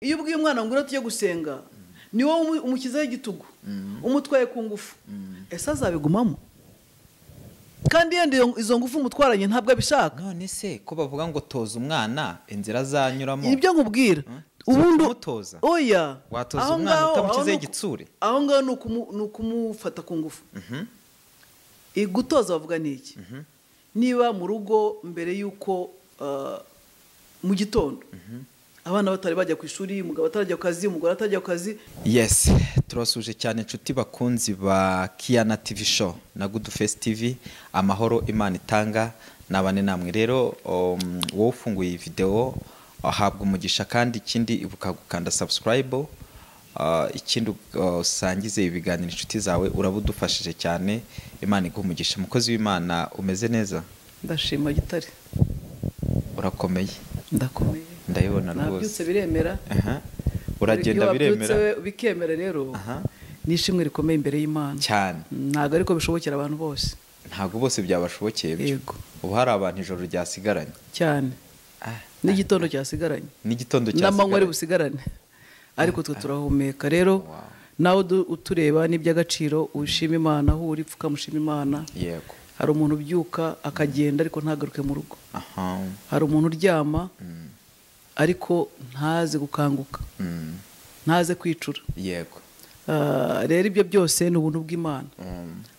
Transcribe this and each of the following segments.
iyo ubwiye umwana ngo tujye gusenga ni wowe umukizaho igitugu umutwaye ku ngufu ese azabigumamo kandi yenda izo ngufu umutwaranye ntabwo abishaka. none se ko bavuga ngo toza umwana inzira azanyuramo ibyo nkubwira ubundi umutoza oya watoza umwana utamukizeho igitsure aho ngaho ni ukumufata ku ngufu. Gutoza bavuga ni iki? Niba mu rugo mbere y'uko mu gitondo abana batari bajya ku ishuri, umugabo atarajya ku kazi, umugore atarajya ku kazi. Yes, turasuje cyane inshuti bakunzi ba Kiana TV show na Good Face TV, amahoro Imana itanga nabane namwe. Rero wowe ufunguye iyi video ahabwa umugisha, kandi ikindi ibuka gukanda subscribe, ikindi usangize ibiganiro inshuti zawe, urabudufashije cyane. Imana iguha umugisha. Mukozi w'Imana umeze neza? Ndashima Gitare. Urakomeye? Ndakomeye. Ndayibona rwose. Nabyutse biremera. Uragenda biremera. Bikemera rero. Nishimwe rikomeye imbere y'Imana. Cyane. Ntago ariko bishobokera abantu bose. Ntago bose byabashobokeye byo. Yego. Ubu hari abantu ijoro ryasigaranye. Cyane. N'igitondo cyasigaranye. N'igitondo cyasigaranye. N'amanywa ari busigarane. Ariko twe turahumeka rero. Nawe utureba n'iby'agaciro ushima Imana, aho uri pfuka mushima Imana. Yego. Hari umuntu ubyuka akagenda ariko ntagaruke mu rugo. Hari umuntu uryama ariko ntaze gukanguka, ntaze kwicura. Yego. Rero ibyo byose ni ubuntu bw'Imana.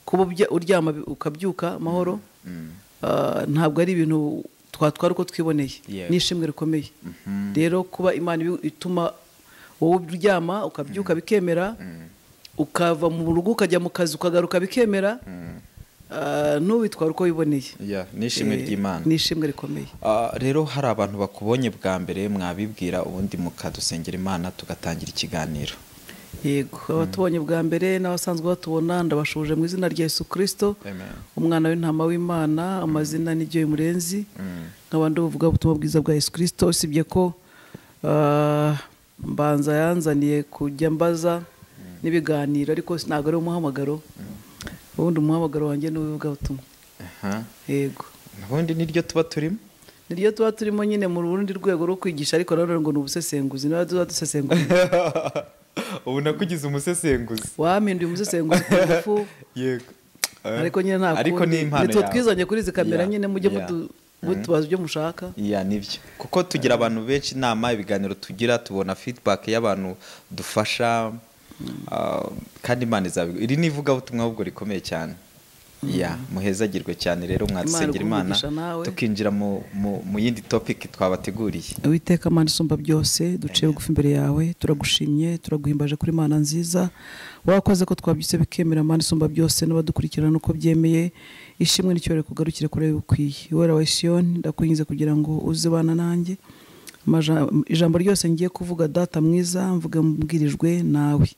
Kuba uryama ukabyuka amahoro ntabwo ari ibintu twatwara uko twiboneye. Nishimwe rikomeye. Rero kuba Imana ituma wowe uryama ukabyuka bikemera, ukava mu rugo ukajya mu kazi ukagaruka bikemera, n'ubitwara uko wiboneye. Nishimwe ry'Imana. Nishimwe rikomeye. Rero hari abantu bakubonye bwa mbere, mwabibwira ubundi mukadusengera Imana tugatangira ikiganiro. Yego, abatubonye bwa mbere n'abasanzwe batubona ndabashuje mu izina rya Yesu Kristo, umwana w'intama w'Imana. Amazina ni Joy Murenzi, nk'abandi bavuga ubutumwa bwiza bwa Yesu Kristo. Usibye ko mbanza yanzaniye kujya mbaza n'ibiganiro, ariko ntabwo ari umuhamagaro. Ubundi umuhamagaro wanjye ni uw'ivugabutumwa. Yego. Ubundi niryo tuba turimo? Niryo tuba turimo nyine mu rundi rwego rwo kwigisha, ariko rero ngo ni ubusesenguzi. Niba tuba dusesenguzi. Ubu nakugize umusesenguzi. Wampinduye umusesenguzi ku ngufu. Yego. Ariko nyine nta kundi. Ariko ni impano yawe. Nitwe twizanye kuri izi kamera nyine mujye mutubaza ibyo mushaka. Nibyo. Kuko tugira abantu benshi inama, ibiganiro tugira tubona feedback y'abantu dufasha, kandi Imana izabigo. Iri ni ivugabutumwa ahubwo rikomeye cyane. Muhezagirwe cyane rero, mwadusengera Imana tukinjira mu yindi topic twabateguriye. Uwiteka Mana isumba byose, duciye bugufi imbere yawe, turagushimye, turaguhimbaje kuri Imana nziza. Wakoze ko twabyutse bikemera Mana isumba byose, n'abadukurikirana uko byemeye. Ishimwe n'icyore kugarukire kure bukwiye. Wera wa Siyoni, ndakwingize kugira ngo uze bana nanjye. Ijambo ryose ngiye kuvuga Data mwiza, mvuge mbwirijwe nawe.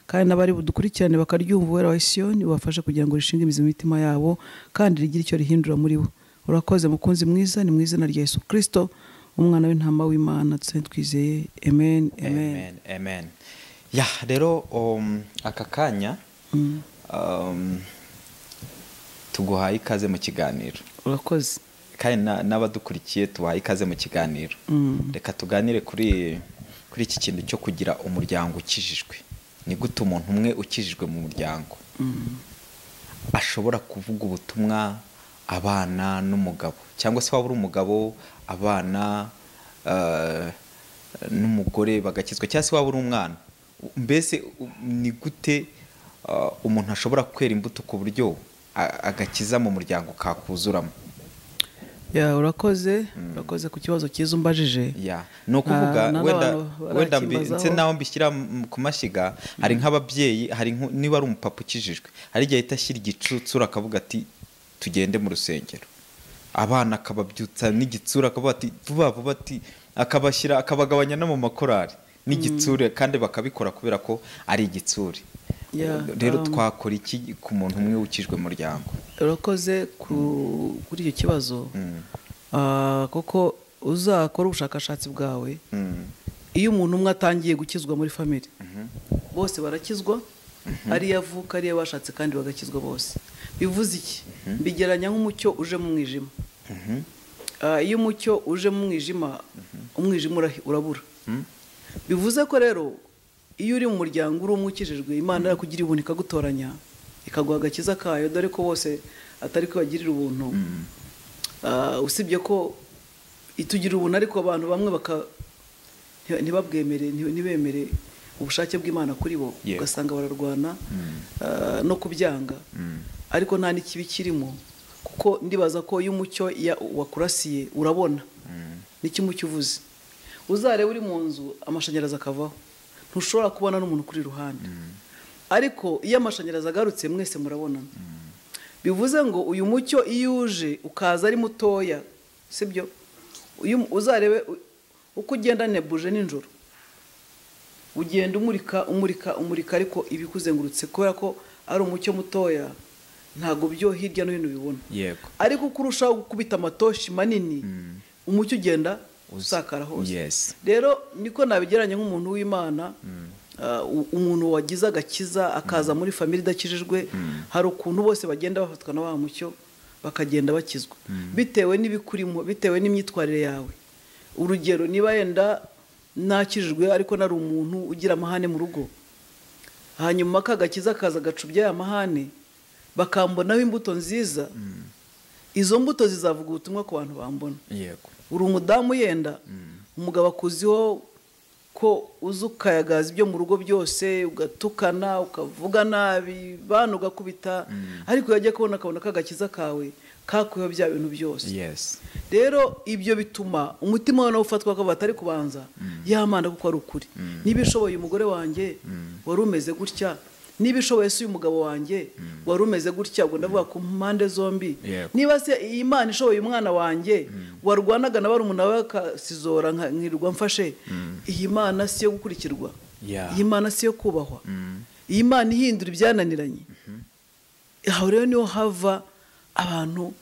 Kandi n'abari budukurikirane bakaryumva, Wera wa Siyoni ubafashe kugira ngo rishinge imizi mu mitima yabo, kandi rigire icyo rihindura muri bo. Urakoze mukunzi mwiza, ni mu izina rya Yesu Kristo, umwana w'intama w'Imana twizeye. Amen. Amen. Amen. Rero aka kanya tuguhaye ikaze mu kiganiro. Urakoze. Kandi n'abadukurikiye tubahaye ikaze mu kiganiro. Reka tuganire kuri iki kintu cyo kugira umuryango ukijijwe. Ni gute umuntu umwe ukijijwe mu muryango ashobora kuvuga ubutumwa abana n'umugabo, cyangwa se waba uri umugabo, abana n'umugore bagakizwa, cyangwa se waba uri umwana. Mbese ni gute umuntu ashobora kwera imbuto ku buryo agakiza mu muryango kakuzuramo? Urakoze ku kibazo cyiza umbajije. No kuvuga wenda ndetse naho mbishyira ku mashyiga, hari nk'ababyeyi, hari niba ari umupapa ukijijwe, hari igihe ahita ashyira igitsura akavuga ati tugende mu rusengero, abana akababyutsa n'igitsura akavuga ati vuba vuba, ati akabashyira akabagabanya no mu makorari n'igitsure, kandi bakabikora kubera ko ari igitsure. Rero twakora iki ku muntu umwe ukijwe mu muryango? Urakoze kuri icyo kibazo. Kuko uzakora ubushakashatsi bwawe, iyo umuntu umwe atangiye gukizwa muri family, bose barakizwa, ariyo avuka, ariyo bashatse, kandi bagakizwa bose. Bivuze iki? Bigeranya nk'umucyo uje mu mwijima. Iyo umucyo uje mu mwijima, umwijima urabura. bivuze ko rero iyo uri mu muryango uri umwe ukijijwe, Imana yakugira ubuntu ikagutoranya ikaguha agakiza kayo, dore ko bose atari ko bagirira ubuntu. Usibye ko itugira ubuntu, ariko abantu bamwe ntibemere ubushake bw'Imana kuri bo, ugasanga bararwana no kubyanga, ariko nta n'ikibi kirimo, kuko ndibaza ko iyo umucyo wakurasiye urabona n'icyo umucyo uvuze. Uzarebe uri mu nzu amashanyarazi akavaho, ntushobora kubona n'umuntu kuri iruhande, ariko iyo amashanyarazi agarutse mwese murabonana. Bivuze ngo uyu mucyo iyo uje ukaza ari mutoya, sibyo, uzarebe uko ugenda nebuje nijoro, ugenda umurika, ariko ibikuzengurutse kubera ko ari umucyo mutoya ntago byo hirya no hino bibona. Ariko uko urushaho gukubita amatoshi manini, umucyo ugenda usakara hose. Rero niko nabigeranye nk'umuntu w'Imana, umuntu wagize agakiza akaza muri family idakijijwe, hari ukuntu bose bagenda bafatwa na wa mucyo bakagenda bakizwa, bitewe n'ibikurimo, bitewe n'imyitwarire yawe. Urugero, niba yenda nakijijwe ariko nari umuntu ugira amahane mu rugo, hanyuma kagakiza kaza gacubya ya mahane, bakambonaho imbuto nziza, izo mbuto zizavuga ubutumwa ku bantu bambona. Uri umudamu yenda umugabo akuziho ko uzukayagaza ibyo mu rugo byose, ugatukana, ukavuga nabi, bana ugakubita, ariko yajya kubona akabona kagakiza kawe kakuyeho bya bintu byose. Rero ibyo bituma umutima wawe ufatwa ko batari kubanza yamana, kuko ari ukuri. Niba ishoboye umugore wanjye wari umeze gutya, niba ishoboye se uyu mugabo wanjye wari umeze gutya, ubwo ndavuga ku mpande zombi. Niba se iyi Imana ishoboye umwana wanjye warwanaga na barumuna we akasizora nkirwa mfashe, iyi Mana si yo gukurikirwa, iyi Mana si yo kubahwa, iyi Mana ihindura ibyananiranye. Aho rero niho hava abantu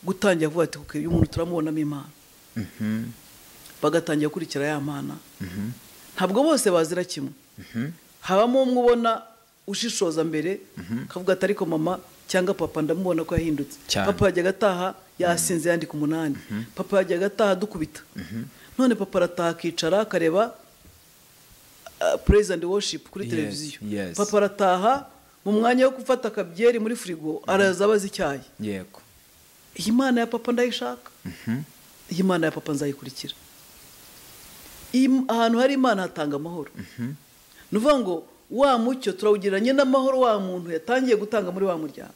gutangira kuvuga ati uyu muntu turamubonamo Imana, bagatangira gukurikira ya Mana. Ntabwo bose bazira kimwe, habamo umwe ubona ushishoza mbere kavuga ati ariko mama cyangwa papa ndamubona ko yahindutse. Papa yajyaga ataha yasinze yandika 8, papa yajyaga ataha dukubita, none papa arataha akicara akareba praise and worship kuri televiziyo. Papa arataha mu mwanya wo gufata akabyeri muri frigo araza abaza icyayi. Iyi Mana ya papa ndayishaka, iyi Mana ya papa nzayikurikira. Ahantu hari Imana hatanga amahoro. Nuvuga ngo wa mucyo turawugiranye n'amahoro wa muntu yatangiye gutanga muri wa muryango.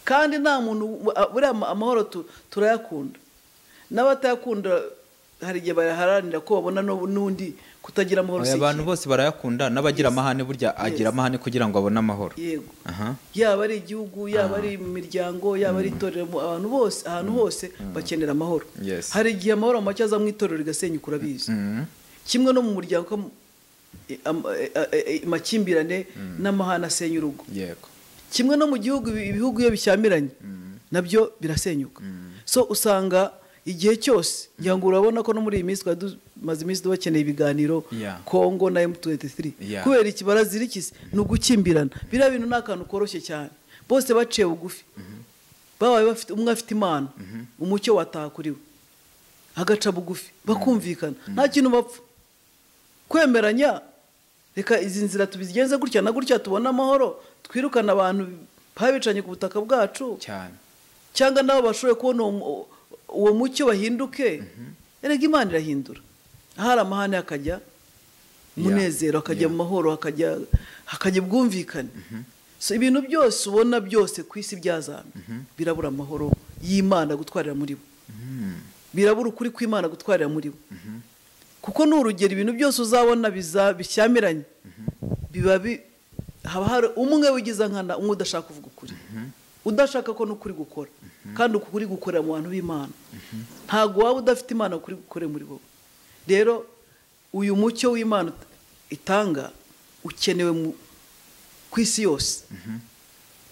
Kandi nta muntu buriya amahoro turayakunda, n'abatayakunda hari igihe baharanira ko babona n'undi kutagira amahoro. Abantu bose barayakunda, n'abagira amahane burya agira amahane kugira ngo abone amahoro. Yego, yaba ari igihugu, yaba ari imiryango, yaba ari itorero, abantu bose ahantu hose bakenera amahoro. Hari igihe amahoro make aza mu itorero rigasenyuka, urabizi. Kimwe no mu muryango amakimbirane n'amahane asenya urugo. Kimwe no mu gihugu, ibihugu iyo bishyamiranye nabyo birasenyuka. So usanga igihe cyose ngira ngo urabona ko no muri iyi minsi maze iminsi dukeneye ibiganiro Kongo na M23 kubera iki barazirikise no gukimbirana. Biriya bintu nakantu koroshye cyane, bose baciye bugufi, babaye bafite umwe afite Imana, umucyo wataha kuri we agaca bugufi, bakumvikana, nta kintu bapfa. Kwemeranya, reka izi nzira tubigenze gutya na gutya tubona amahoro, twirukana abantu babicanye ku butaka bwacu cyane, cyangwa nabo bashoboye kubona uwo mucyo bahinduke. Erega Imana irahindura, ahari amahane akajya munezero, akajya mu mahoro, hakajya bwumvikane. So ibintu byose ubona byose ku isi byazamye birabura amahoro y'Imana gutwarira muri bo, birabura ukuri kw'Imana gutwarira muri bo. Kuko n'urugero ibintu byose uzabona bishyamiranye, biba haba hari umwe wigiza nkana, umwe udashaka kuvuga ukuri, udashaka ko n'ukuri gukora, kandi ukuri gukorera mu bantu b'Imana. Ntago waba udafite Imana ukuri gukorera muri bo. Rero uyu mucyo w'Imana itanga ukenewe ku isi yose,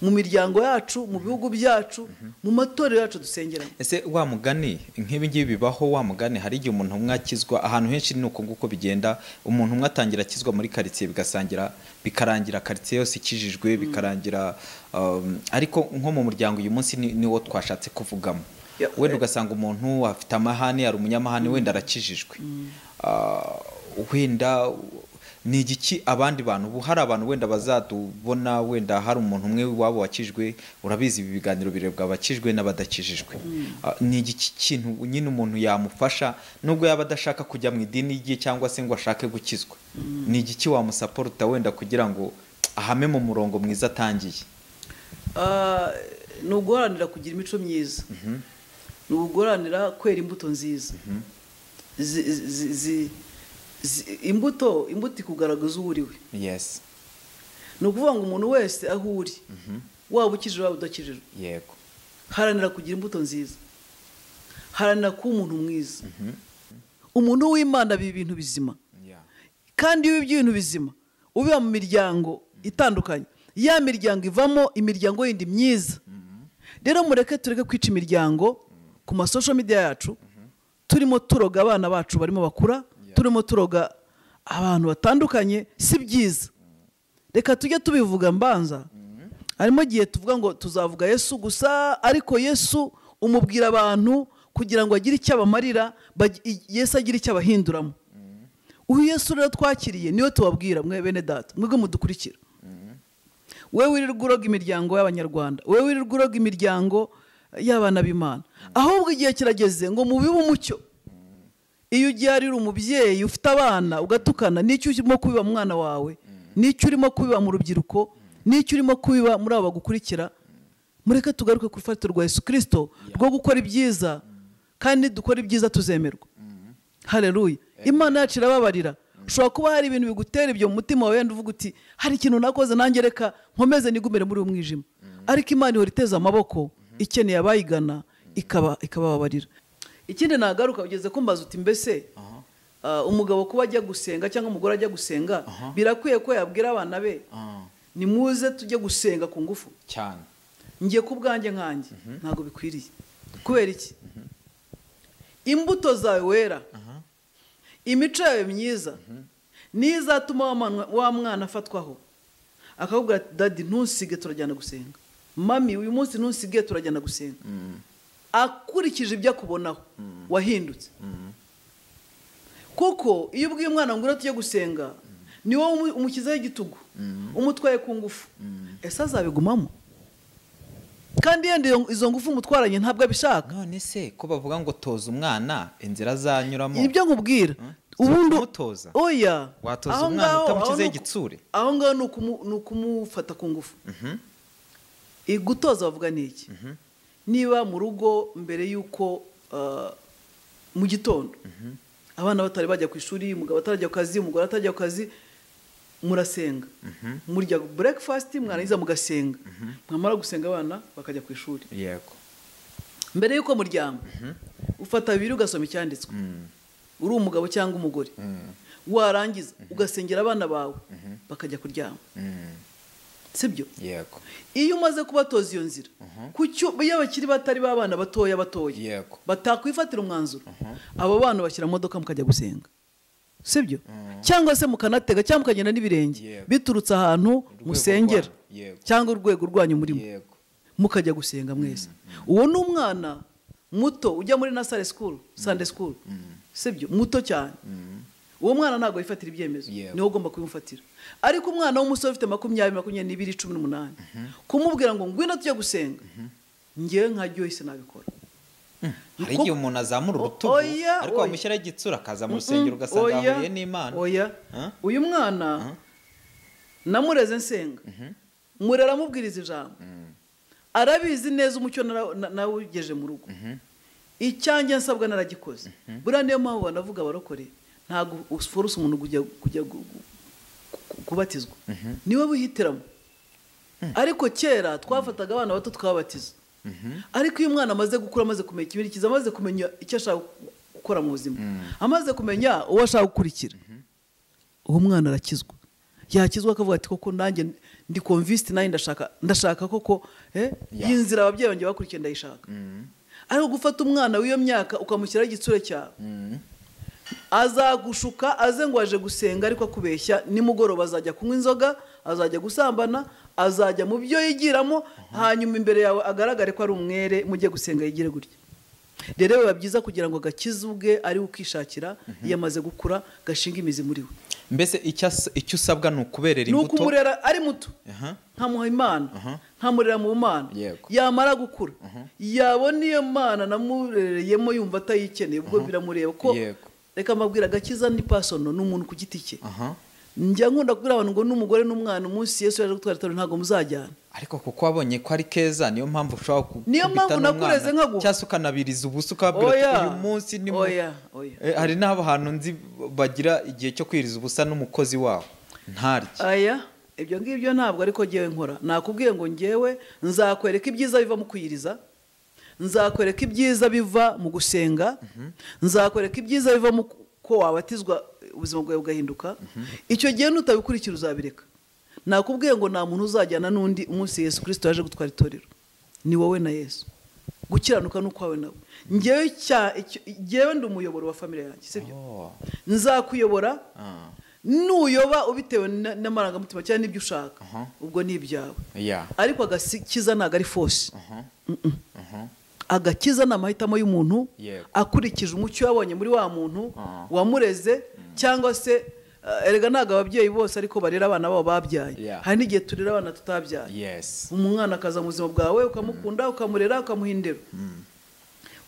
mu miryango yacu, mu bihugu byacu, mu matorero yacu dusengeramo. Ese wa mugani nk'ibi ngibi bibaho, wa mugani hari igihe umuntu umwakizwa ahantu henshi nuko nguko bigenda, umuntu umwatangira akizwa muri quartier bikarangira quartier yose ikijijwe, bikarangira ariko nko mu muryango uyu munsi niwo twashatse kuvugamo. Wenda ugasanga umuntu afite amahane, ari umunyamahane, wenda arakijijwe, wenda ni igiki abandi bantu ubu hari abantu wenda bazatubona wenda hari umuntu umwe wabo wakijwe urabizi ibi biganiro birebwa abakijwe n'abadakijijwe ni igiki kintu nyine umuntu yamufasha nubwo yaba adashaka kujya mu idini rye cyangwa se ngo ashake gukizwa ni igiki wamusaporuta wenda kugira ngo ahame mu murongo mwiza atangiye ni uguharanira kugira imico myiza ni uguharanira kwera imbuto nziza imbuto ikugaragaza uwo uriwe yes ni ukuvuga ngo umuntu wese aho uri waba ukijijwe waba udakijijwe yego haranira kugira imbuto nziza haranira kuba umuntu mwiza umuntu w'Imana biba ibintu bizima kandi iyo ibintu bizima ubiba mu miryango itandukanye ya miryango ivamo imiryango yindi myiza rero mureke tureke kwica imiryango ku masosho media yacu turimo turoga abana bacu barimo bakura turimo turoga abantu batandukanye si byiza reka tujye tubivuga mbanza harimo gihe tuvuga ngo tuzavuga Yesu gusa ariko Yesu umubwira abantu kugira ngo agire icyo abamarira Yesu agire icyo abahinduramo uyu Yesu rero twakiriye niyo tubabwira mwe bene data mwebwe mudukurikira wewe wirirwa uroga imiryango y'abanyarwanda wewe wirirwa uroga imiryango y'abana b'Imana ahubwo igihe kirageze ngo mubibe umucyo iyo ugiye ari umubyeyi ufite abana ugatukana n'icyo urimo kubiba mu mwana wawe n'icyo urimo kubiba mu rubyiruko n'icyo urimo kubiba muri abo bagukurikira mureke tugaruke ku rufatiro rwa Yesu Kristo rwo gukora ibyiza kandi dukora ibyiza tuzemerwa haleluya Imana yacu irababarira ushobora kuba hari ibintu bigutera ibyo mu mutima wawe uvuga uti hari ikintu nakoze nanjye reka nkomeze nigumire muri uwo mwijima ariko Imana ihora iteza amaboko ikeneye abayigana ikababarira ikindi nagaruka ugeze kumbaza uti mbese umugabo kuba ajya gusenga cyangwa umugore ajya gusenga birakwiye ko yabwira abana be ni muze tujye gusenga ku ngufu cyane ngiye ku bwanjye nkanjye ntabwo bikwiriye kubera iki imbuto zawe wera imico yawe myiza nizatuma wa mwana afatwaho akakubwira dadi ntusige turajyana gusenga mami uyu munsi ntusige turajyana gusenga akurikije ibyo akubonaho wahindutse kuko iyo ubwiye umwana ngo tujye gusenga ni wowe umukizaho igitugu umutwaye ku ngufu ese azabigumamo kandi yenda izo ngufu umutwaranye ntabwo abishaka none se ko bavuga ngo toza umwana inzira azanyuramo ibyo nkubwira ubundi umutoza oya watoza umwana utamukizeho igitsure aho ngaho ni ukumufata ku ngufu gutoza bavuga ni iki niba mu rugo mbere y'uko mu gitondo abana batari bajya ku ishuri umugabo atarajya ku kazi umugore atarajya ku kazi murasenga murya breakfast mwarangiza mugasenga mwamara gusenga abana bakajya ku ishuri yego mbere y'uko muryama ufata bibiri ugasoma icyanditswe uri umugabo cyangwa umugore warangiza ugasengera abana bawe bakajya kuryama sibyo yego iyo umaze kubatoza iyo nzira kucyo iyo bakiri batari babana batoya yego batakwifatira umwanzuro abo bana bashyira modoka mukajya gusenga sibyo cyangwa se mukanatega cyangwa mukagenda n'ibirenge biturutse ahantu musengera cyangwa urwego rwanyu murimo mukajya gusenga mwese uwo ni umwana muto ujya muri nursery school Sunday school sibyo muto cyane uwo mwana ntabwo yifatira ibyemezo niho ugomba kubimufatira ariko umwana w'umusore ufite 20, 18 kumubwira ngo ngwino tujye gusenga ngewe nka Joyce nabikora hari igihe umuntu azamura urutugu ariko wamushyiraho igitsura akaza mu rusengero ugasanga ahuriye n'Imana uyu mwana namureze nsenga murera amubwiriza ijambo arabizi neza umucyo nawugeje mu rugo icyanjye nsabwa naragikoze buriya niyo mpamvu banavuga abarokore ntabwo uforuse umuntu kujya kubatizwa niwe wihitiramo ariko kera twafataga abana bato twabatiza ariko iyo umwana amaze gukura amaze kumenya ikibirikiza amaze kumenya icyo ashaka gukora mu buzima amaze kumenya uwo ashaka gukurikira uwo mwana arakizwa yakizwa akavuga ati koko nanjye ndi convinced nanjye ndashaka koko y'inzira ababyeyi banjye bakurikiye ndayishaka ariko gufata umwana w'iyo myaka ukamushyiraho igitsure cyawe azagushuka aze ngo aje gusenga ariko akubeshya nimugoroba azajya kunywa inzoga azajya gusambana azajya mu byo yigiramo hanyuma imbere yawe agaragare ko ari umwere mujye gusenga yigire gutya rero biba byiza kugira ngo gakize ubwe ari ukishakira iyo amaze gukura gashinga imizi muri we. Mbese icyo usabwa ni ukuberera imbuto, ni ukumurera ari muto, nkamuha imana, nkamurera mu mana, yamara gukura yabona iyo mana namurereyemo yumva atayikeneye, ubwo biramureba ko reka mabwira gakiza ni personal, ni umuntu ku giti cye. njya nkunda kubwira abantu ngo n'umugore n'umwana umunsi Yesu yaje gutwara itorero ntago muzajyana, ariko kuko wabonye ko ari keza niyo mpamvu ushobora niyo mpamvu nakureze nkaguha cyangwa ukanabiriza ubusa ukabwira uyu munsi ni hari n'abo hantu nzi bagira igihe cyo kwiriza ubusa n'umukozi wabo ntarye. Ibyo ngibyo ntabwo ariko ngewe nkora. Nakubwiye ngo ngewe nzakwereka ibyiza biva mu kwiriza, nzakwereka ibyiza biva mu gusenga, nzakwereka ibyiza biva mu ko wabatizwa ubuzima bwawe bugahinduka. Icyo gihe nutabikurikira uzabireka. Nakubwiye ngo nta muntu uzajyana n'undi umunsi Yesu Kristo yaje gutwara itorero, ni wowe na Yesu. Gukiranuka n'ukwawe nawe. Ngewe ndi umuyoboro wa family yanjye, sibyo? Nzakuyobora nuyoba ubitewe n'amarangamutima cyane n'ibyo ushaka, ubwo ni ibyawe. Ariko agakiza ntago ari force. Agakiza ni amahitamo y'umuntu akurikije umucyo yabonye muri wa muntu wamureze, cyangwa se erega ntago ababyeyi bose ariko barera abana babo babyaye. Hari n'igihe turera abana tutabyaye. Umwana akaza mu buzima bwawe ukamukunda, ukamurera, ukamuhindera.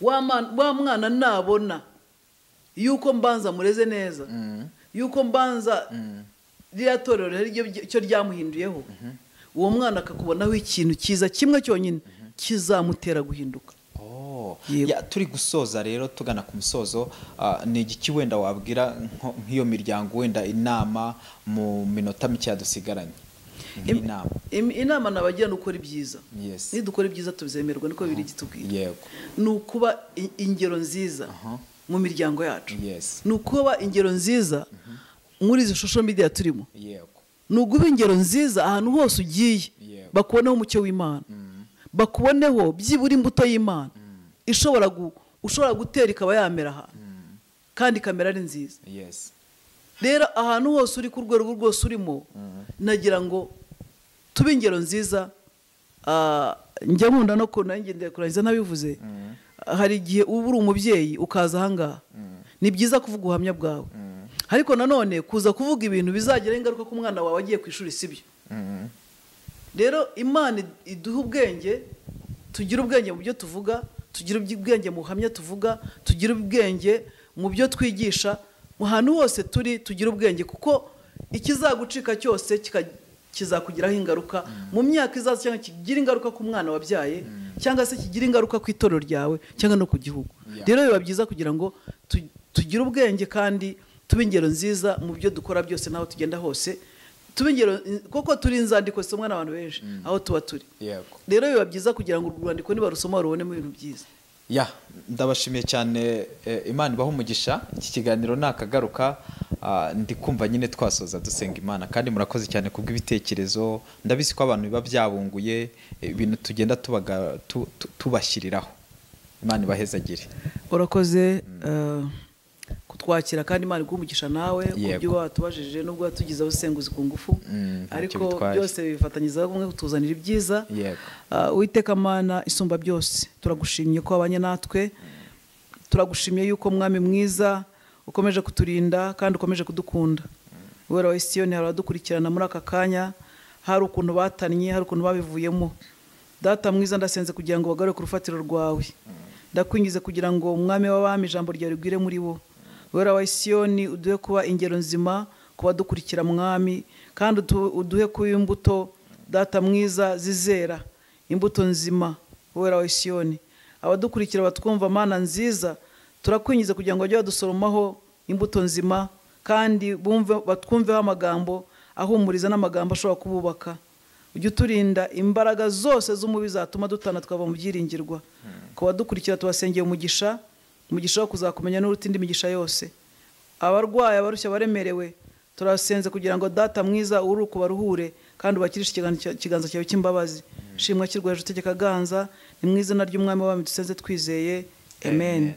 Wa mwana nabona yuko mbanza mureze neza, yuko mbanza rya torero hari cyo ryamuhinduyeho, uwo mwana akakubonaho ikintu cyiza kimwe cyonyine kizamutera guhinduka. Turi gusoza rero tugana ku musozo, ni igiki wenda wabwira nk'iyo miryango wenda inama mu minota mike yadusigaranye? Inama nabagira ukora ibyiza. Nidukora ibyiza tuzemerwa, niko biri gitubwira. Ni ukuba ingero nziza mu miryango yacu, ni ukuba ingero nziza muri izi social media turimo, ni uguba ingero nziza ahantu hose ugiye, bakuboneho umucyo w'Imana, bakuboneho byibura imbuto y'Imana ushobora gutera ikaba yamera ahantu kandi kamera ari nziza. Rero ahantu hose uri ku rwego rwose urimo, nagira ngo tube ingero nziza. Njya nkunda no kunangendera kurangiza nabivuze, hari igihe uba uri umubyeyi ukaza ahangaha, ni byiza kuvuga ubuhamya bwawe, ariko nanone kuza kuvuga ibintu bizagira ingaruka ku mwana wawe agiye ku ishuri, sibyo? Rero Imana iduha ubwenge, tugira ubwenge mu byo tuvuga, tugira ubwenge mu buhamya tuvuga, tugira ubwenge mu byo twigisha, mu hantu hose turi tugira ubwenge, kuko ikizagucika cyose kizakugiraho ingaruka mu myaka izaza, cyangwa kigira ingaruka ku mwana wabyaye, cyangwa se kigira ingaruka ku itorero ryawe cyangwa no ku gihugu. Rero biba byiza kugira ngo tugire ubwenge kandi tube ingero nziza mu byo dukora byose n'aho tugenda hose, tube ingero, kuko turi inzandiko zisomwa n'abantu benshi aho tuba turi. Rero biba byiza kugira ngo urwandiko nibarusoma rubonemo ibintu byiza. Ndabashimiye cyane, Imana ibaha umugisha. Iki kiganiro nakagaruka, ndi kumva nyine twasoza dusenga Imana, kandi murakoze cyane kubw'ibitekerezo. Ndabizi ko abantu biba byabunguye ibintu tugenda tubashyiriraho. Imana ibahezagire. Urakoze kutwakira, kandi Imana igumugisha nawe kubyo watubajije, nubwo watugize abusenguzi ku ngufu, ariko byose bifatanyiriza hamwe kutuzanira ibyiza. Uwiteka Mana isumba byose, turagushimye ko wabanye natwe, turagushimye yuko Mwami mwiza ukomeje kuturinda kandi ukomeje kudukunda. Wera wa Siyoni haradukurikirana muri aka kanya, hari ukuntu batannye, hari ukuntu babivuyemo. Data mwiza, ndasenze kugira ngo bagaruke ku rufatiro rwawe. Ndakwingize kugira ngo Umwami w'abami ijambo ryawe rigwire muri bo. Wera wa Siyoni uduhe kuba ingero nzima kuba dukurikira Mwami, kandi uduhe kuba imbuto Data mwiza zizera, imbuto nzima. Wera wa Siyoni abadukurikira batwumva Mana nziza, turakwingize kugira ngo bajye badusoromaho imbuto nzima, kandi batwumveho amagambo ahumuriza n'amagambo ashobora kububaka. Ujye uturinda imbaraga zose z'umubi zatuma dutana twava mu byiringirwa. Kuba dukurikira tubasengeye umugisha wo kuzakumenya n'uruta indi migisha yose. Abarwayi, abarushya, abaremerewe, turasenze kugira ngo Data mwiza uruke ubaruhure kandi ubakirishe ikiganza cyawe cy'imbabazi. Shimwa kirwa hejuru utegeka ganza, ni mu izina ry'Umwami w'abami dusenze twizeye. Amen.